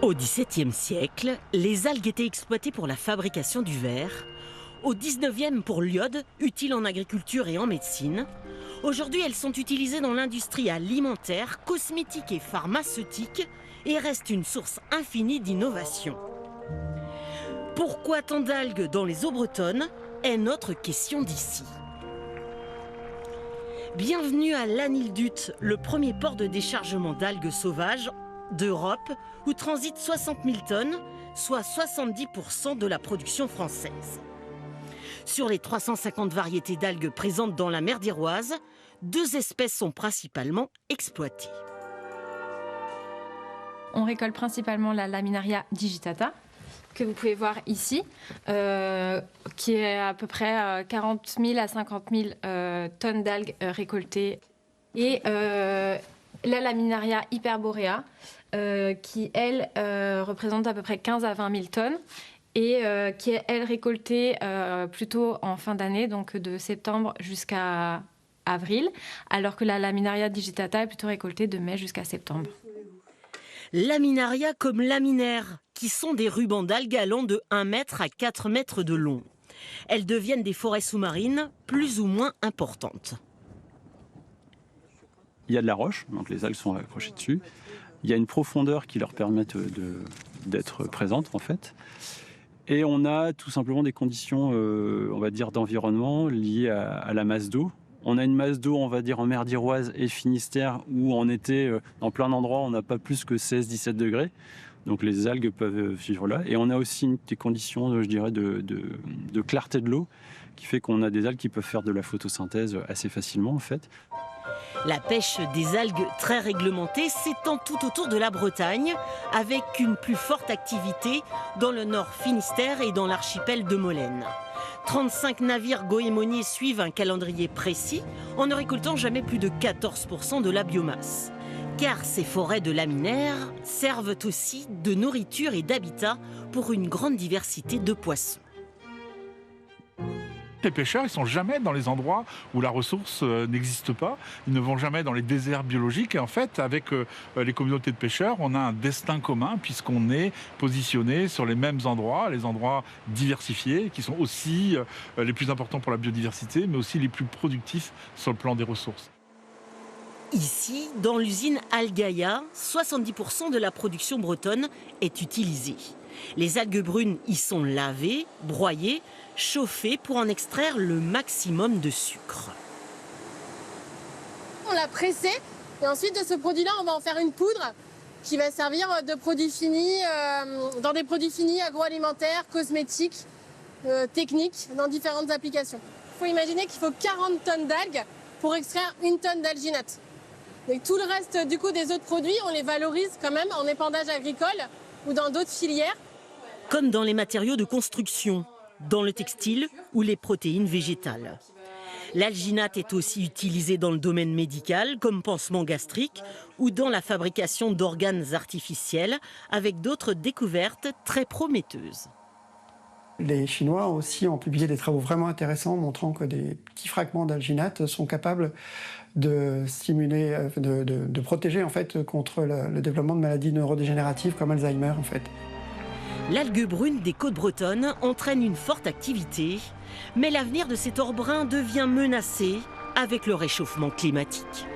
Au XVIIe siècle, les algues étaient exploitées pour la fabrication du verre. Au XIXe pour l'iode, utile en agriculture et en médecine. Aujourd'hui, elles sont utilisées dans l'industrie alimentaire, cosmétique et pharmaceutique et restent une source infinie d'innovation. Pourquoi tant d'algues dans les eaux bretonnes est notre question d'ici. Bienvenue à Lanildut, le premier port de déchargement d'algues sauvages d'Europe, où transitent 60 000 tonnes, soit 70% de la production française. Sur les 350 variétés d'algues présentes dans la mer d'Iroise, 2 espèces sont principalement exploitées. On récolte principalement la Laminaria digitata, que vous pouvez voir ici, qui est à peu près 40 000 à 50 000 tonnes d'algues récoltées. Et la Laminaria hyperborea, qui, elle, représente à peu près 15 à 20 000 tonnes et qui est, elle, récoltée plutôt en fin d'année, donc de septembre jusqu'à avril, alors que la Laminaria digitata est plutôt récoltée de mai jusqu'à septembre. Laminaria comme laminaires, qui sont des rubans d'algues allant de 1 mètre à 4 mètres de long. Elles deviennent des forêts sous-marines plus ou moins importantes. Il y a de la roche, donc les algues sont accrochées dessus. Il y a une profondeur qui leur permet d'être présentes en fait. Et on a tout simplement des conditions, on va dire, d'environnement liées à la masse d'eau. On a une masse d'eau, on va dire, en mer d'Iroise et Finistère, où en été, dans plein d'endroits, on n'a pas plus que 16-17 degrés. Donc les algues peuvent vivre là. Et on a aussi des conditions, je dirais, de clarté de l'eau, qui fait qu'on a des algues qui peuvent faire de la photosynthèse assez facilement, en fait. La pêche des algues très réglementée s'étend tout autour de la Bretagne, avec une plus forte activité dans le nord Finistère et dans l'archipel de Molène. 35 navires goémoniers suivent un calendrier précis, en ne récoltant jamais plus de 14% de la biomasse. Car ces forêts de laminaires servent aussi de nourriture et d'habitat pour une grande diversité de poissons. Les pêcheurs, ils ne sont jamais dans les endroits où la ressource n'existe pas. Ils ne vont jamais dans les déserts biologiques. Et en fait, avec les communautés de pêcheurs, on a un destin commun puisqu'on est positionné sur les mêmes endroits, les endroits diversifiés, qui sont aussi les plus importants pour la biodiversité, mais aussi les plus productifs sur le plan des ressources. Ici, dans l'usine Algaïa, 70% de la production bretonne est utilisée. Les algues brunes y sont lavées, broyées, chauffées pour en extraire le maximum de sucre. On l'a pressé et ensuite de ce produit-là, on va en faire une poudre qui va servir de produit fini dans des produits finis agroalimentaires, cosmétiques, techniques, dans différentes applications. Il faut imaginer qu'il faut 40 tonnes d'algues pour extraire 1 tonne d'alginate. Et tout le reste du coup des autres produits, on les valorise quand même en épandage agricole ou dans d'autres filières. Comme dans les matériaux de construction, dans le textile ou les protéines végétales. L'alginate est aussi utilisée dans le domaine médical comme pansement gastrique ou dans la fabrication d'organes artificiels avec d'autres découvertes très prometteuses. Les Chinois aussi ont publié des travaux vraiment intéressants montrant que des petits fragments d'alginate sont capables de stimuler, de protéger en fait contre le développement de maladies neurodégénératives comme Alzheimer en fait. L'algue brune des côtes bretonnes entraîne une forte activité, mais l'avenir de cet or brun devient menacé avec le réchauffement climatique.